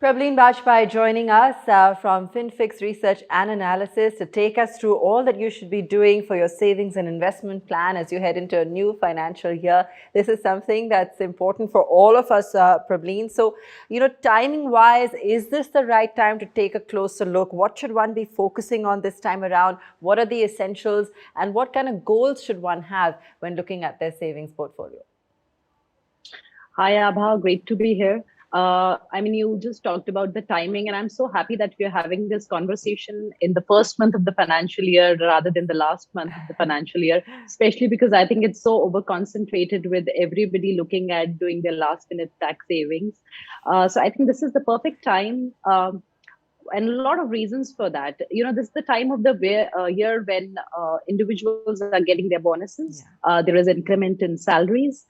Prableen Bajpai joining us from FinFix Research and Analysis to take us through all that you should be doing for your savings and investment plan as you head into a new financial year. This is something that's important for all of us, Prableen. So, timing-wise, is this the right time to take a closer look? What should one be focusing on this time around? What are the essentials? And what kind of goals should one have when looking at their savings portfolio? Hi, Aabhya. Great to be here. You just talked about the timing, and I'm so happy that we're having this conversation in the first month of the financial year rather than the last month of the financial year, especially because I think it's so over concentrated with everybody looking at doing their last minute tax savings. So I think this is the perfect time. And a lot of reasons for that. This is the time of the year when individuals are getting their bonuses. Yeah. There is increment in salaries.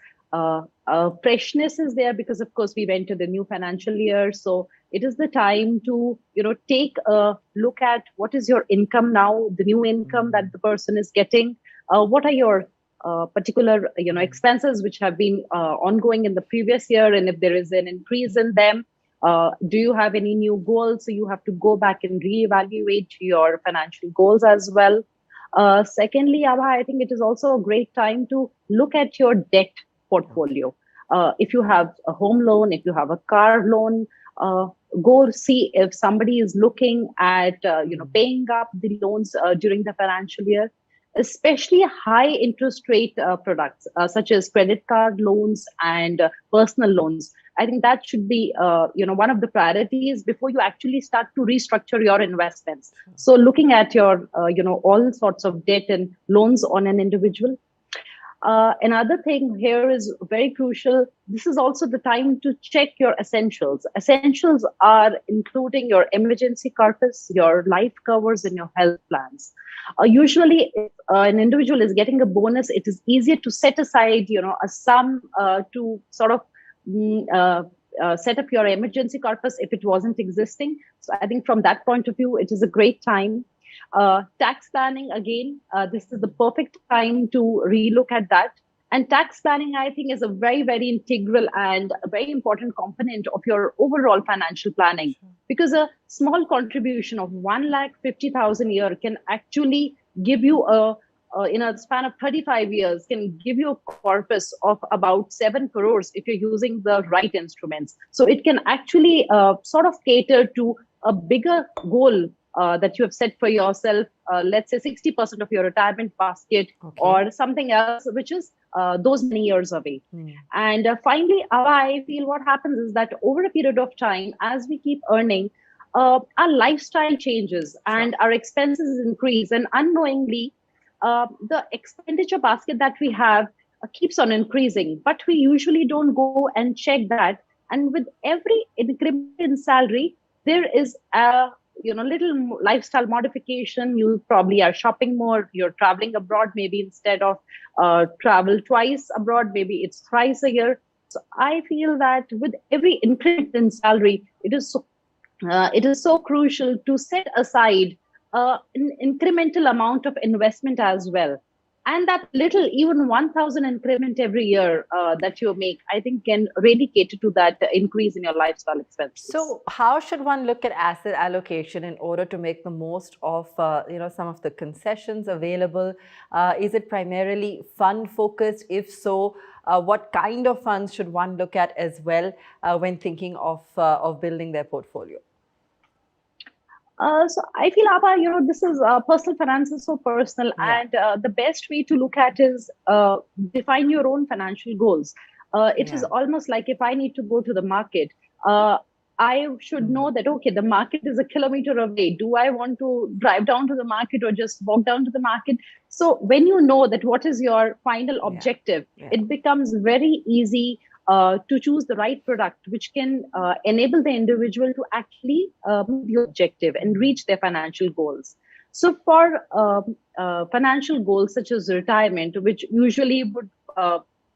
Freshness is there because, of course, we went to the new financial year. So it is the time to, take a look at what is your income now, the new income that the person is getting. What are your particular, expenses which have been ongoing in the previous year, and if there is an increase in them. Do you have any new goals? So you have to go back and reevaluate your financial goals as well. Secondly, Aabhya, I think it is also a great time to look at your debt portfolio. If you have a home loan, if you have a car loan, go see if somebody is looking at paying up the loans during the financial year, especially high interest rate products such as credit card loans and personal loans. I think that should be one of the priorities before you actually start to restructure your investments. So looking at your all sorts of debt and loans on an individual. Another thing here is very crucial. This is also the time to check your essentials. Essentials are including your emergency corpus, your life covers, and your health plans. Usually, if an individual is getting a bonus, it is easier to set aside, a sum to sort of set up your emergency corpus if it wasn't existing. So I think from that point of view, it is a great time. Tax planning, again, this is the perfect time to relook at that. And tax planning, I think, is a very, very integral and a very important component of your overall financial planning, because a small contribution of 1,50,000 a year can actually give you in a span of 35 years, can give you a corpus of about 7 crores if you're using the right instruments. So it can actually sort of cater to a bigger goal that you have set for yourself, let's say 60% of your retirement basket, or something else, which is those many years away. And finally, I feel what happens is that over a period of time, as we keep earning, our lifestyle changes and our expenses increase, and unknowingly, the expenditure basket that we have keeps on increasing, but we usually don't go and check that. And with every increment in salary, there is a little lifestyle modification. You probably are shopping more, you're traveling abroad, maybe instead of travel twice abroad, maybe it's thrice a year. So I feel that with every increment in salary, it is so crucial to set aside an incremental amount of investment as well. And that little, even 1,000 increment every year that you make, I think can really cater to that increase in your lifestyle expenses. So how should one look at asset allocation in order to make the most of some of the concessions available? Is it primarily fund focused? If so, what kind of funds should one look at as well when thinking of building their portfolio? So I feel, Aabhya, this is personal finance is so personal, and the best way to look at is define your own financial goals. It is almost like if I need to go to the market, I should know that, okay, the market is a kilometer away. Do I want to drive down to the market or just walk down to the market? So when you know that what is your final objective, it becomes very easy to choose the right product, which can enable the individual to actually meet the objective and reach their financial goals. So for financial goals such as retirement, which usually would,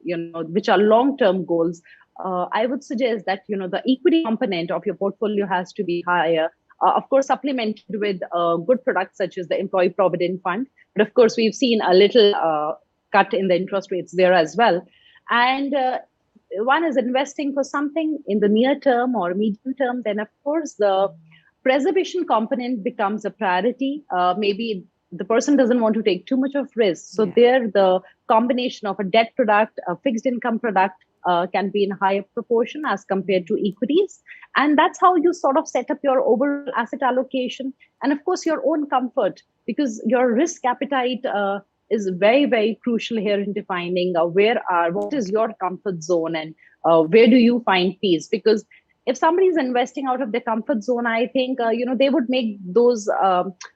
which are long-term goals, I would suggest that, the equity component of your portfolio has to be higher. Of course, supplemented with good products such as the Employee Provident Fund. But of course, we've seen a little cut in the interest rates there as well. And one is investing for something in the near term or medium term, then of course the preservation component becomes a priority. Maybe the person doesn't want to take too much of risk. So there, the combination of a debt product, a fixed income product, can be in higher proportion as compared to equities. And that's how you sort of set up your overall asset allocation. And of course, your own comfort, because your risk appetite is very, very crucial here in defining what is your comfort zone, and where do you find peace? Because if somebody is investing out of their comfort zone, I think they would make those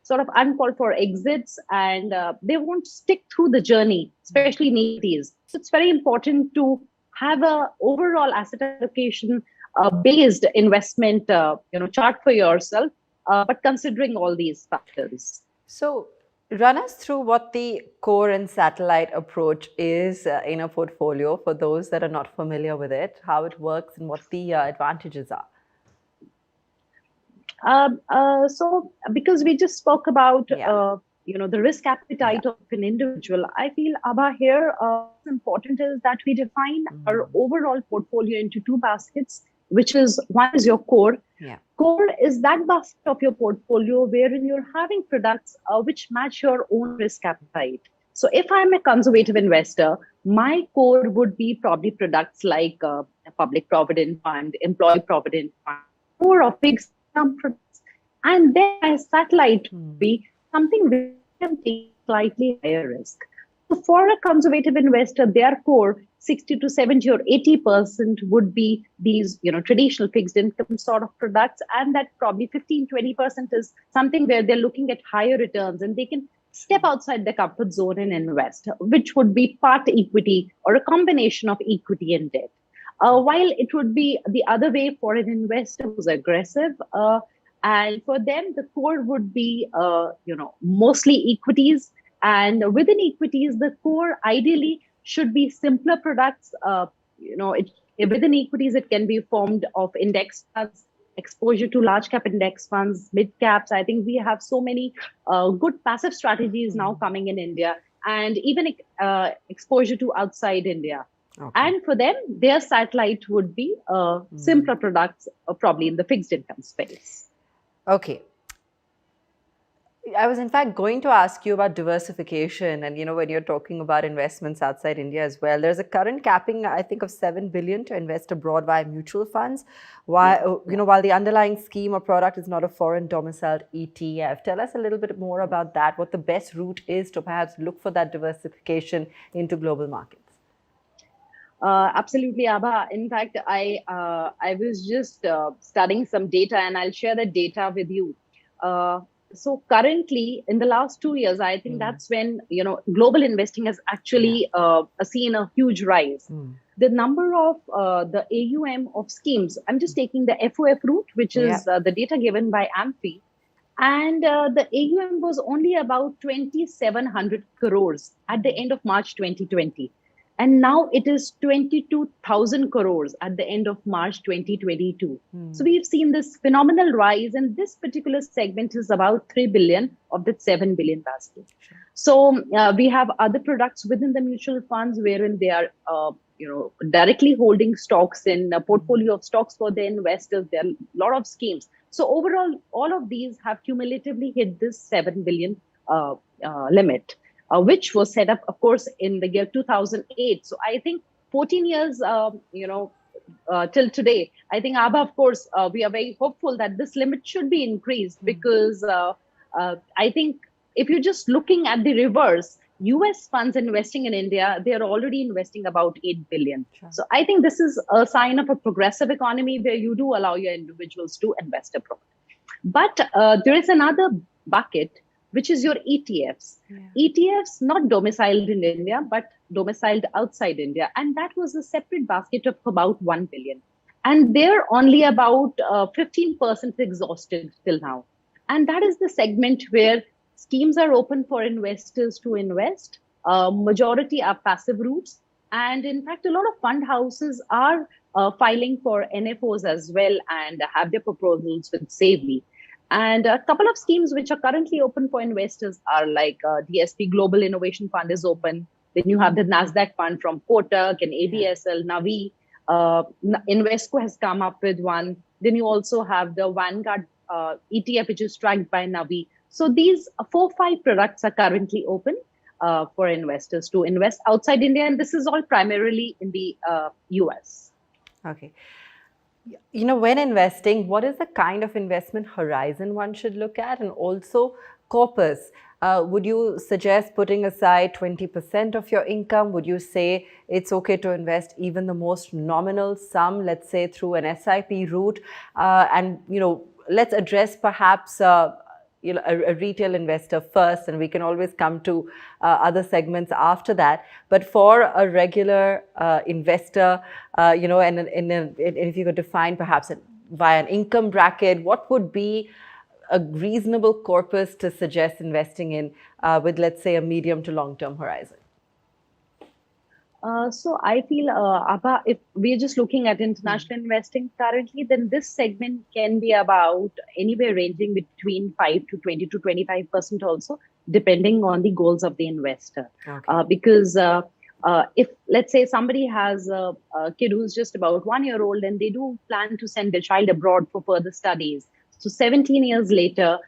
sort of uncalled for exits, and they won't stick through the journey, especially in equities. So it's very important to have a overall asset allocation based investment chart for yourself, but considering all these factors. So run us through what the core and satellite approach is in a portfolio for those that are not familiar with it, how it works and what the advantages are. So because we just spoke about the risk appetite of an individual, I feel, Aabhya, here what's important is that we define our overall portfolio into two baskets, which is one is your core. Core is that basket of your portfolio wherein you're having products which match your own risk appetite. So if I'm a conservative investor, my core would be probably products like a public provident fund, employee provident fund, more of fixed income products. And then my satellite would be something which can take slightly higher risk. So for a conservative investor, their core 60 to 70 or 80% would be these, traditional fixed income sort of products. And that probably 15-20% is something where they're looking at higher returns and they can step outside their comfort zone and invest, which would be part equity or a combination of equity and debt. While it would be the other way for an investor who's aggressive, and for them, the core would be, mostly equities. And within equities, the core ideally should be simpler products. Within equities, it can be formed of index funds, exposure to large cap index funds, mid caps. I think we have so many good passive strategies now coming in India, and even exposure to outside India. Okay. And for them, their satellite would be simpler products, probably in the fixed income space. Okay. I was in fact going to ask you about diversification, and when you're talking about investments outside India as well, there's a current capping, I think, of 7 billion to invest abroad via mutual funds, while the underlying scheme or product is not a foreign domiciled ETF. Tell us a little bit more about that, what the best route is to perhaps look for that diversification into global markets. Absolutely, Aabhya. In fact, I was just studying some data, and I'll share the data with you. So currently, in the last 2 years, I think that's when global investing has actually seen a huge rise. The number of the AUM of schemes, I'm just taking the FOF route, which is the data given by AMFI, and the AUM was only about 2,700 crores at the end of March 2020. And now it is 22,000 crores at the end of March 2022. So we've seen this phenomenal rise, and this particular segment is about 3 billion of the 7 billion basket. So we have other products within the mutual funds wherein they are, directly holding stocks in a portfolio of stocks for the investors. There are a lot of schemes. So overall, all of these have cumulatively hit this 7 billion limit. Which was set up, of course, in the year 2008. So I think 14 years, till today, I think, Aabhya, of course, we are very hopeful that this limit should be increased because I think if you're just looking at the reverse, US funds investing in India, they are already investing about 8 billion. Sure. So I think this is a sign of a progressive economy where you do allow your individuals to invest abroad. But there is another bucket, which is your ETFs. ETFs not domiciled in India, but domiciled outside India. And that was a separate basket of about 1 billion. And they're only about 15% exhausted till now. And that is the segment where schemes are open for investors to invest. Majority are passive routes. And in fact, a lot of fund houses are filing for NFOs as well and have their proposals with SAVI. And a couple of schemes which are currently open for investors are like DSP Global Innovation Fund is open. Then you have the NASDAQ fund from Kotak and ABSL, Navi. Invesco has come up with one. Then you also have the Vanguard ETF, which is tracked by Navi. So these 4-5 products are currently open for investors to invest outside India, and this is all primarily in the US. Okay. When investing, what is the kind of investment horizon one should look at? And also corpus. Would you suggest putting aside 20% of your income? Would you say it's okay to invest even the most nominal sum, let's say through an SIP route? And let's address perhaps a retail investor first, and we can always come to other segments after that. But for a regular investor, and if you could define perhaps via an income bracket, what would be a reasonable corpus to suggest investing in with, let's say, a medium to long-term horizon? So I feel, Aabhya, if we're just looking at international investing currently, then this segment can be about anywhere ranging between 5 to 20 to 25% also, depending on the goals of the investor. Okay. Because if, let's say, somebody has a kid who's just about 1 year old and they do plan to send their child abroad for further studies, so 17 years later,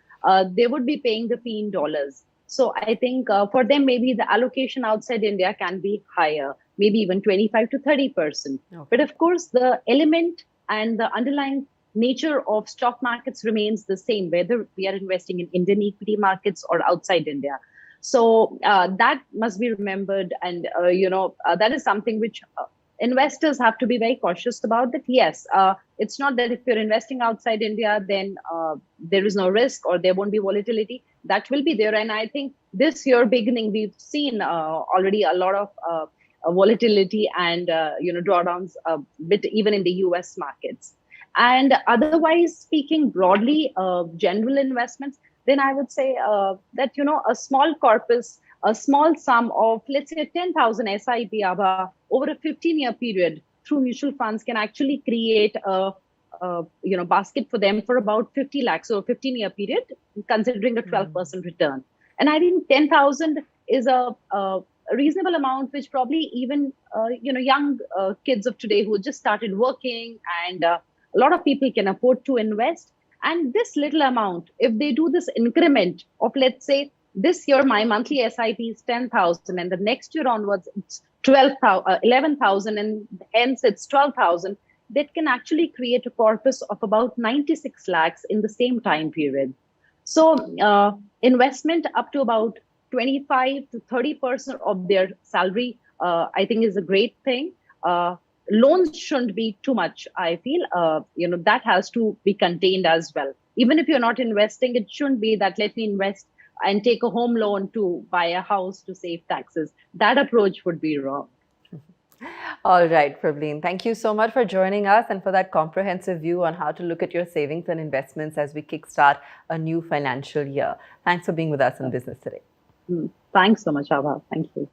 they would be paying the fee in dollars. So I think for them, maybe the allocation outside India can be higher, maybe even 25 to 30%. Okay. But of course, the element and the underlying nature of stock markets remains the same, whether we are investing in Indian equity markets or outside India. So that must be remembered. And, that is something which investors have to be very cautious about. That yes, it's not that if you're investing outside India, then there is no risk or there won't be volatility. That will be there. And I think this year beginning, we've seen already a lot of volatility and drawdowns a bit even in the US markets. And otherwise speaking broadly, general investments, then I would say that a small corpus, a small sum of, let's say, 10,000 SIP Aabhya over a 15-year period through mutual funds can actually create a basket for them for about 50 lakhs over a 15-year period, considering a 12% return. And I think 10,000 is a reasonable amount, which probably even young kids of today who just started working and a lot of people can afford to invest. And this little amount, if they do this increment of, let's say, this year my monthly SIP is 10,000, and the next year onwards it's 11,000, and hence it's 12,000. That can actually create a corpus of about 96 lakhs in the same time period. So investment up to about 25 to 30% of their salary, I think, is a great thing. Loans shouldn't be too much, I feel. That has to be contained as well. Even if you're not investing, it shouldn't be that let me invest and take a home loan to buy a house to save taxes. That approach would be wrong. All right, Prableen, thank you so much for joining us and for that comprehensive view on how to look at your savings and investments as we kickstart a new financial year. Thanks for being with us on Business Today. Thanks so much, Aabhya. Thank you.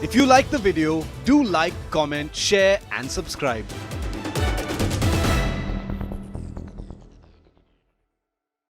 If you like the video, do like, comment, share and subscribe.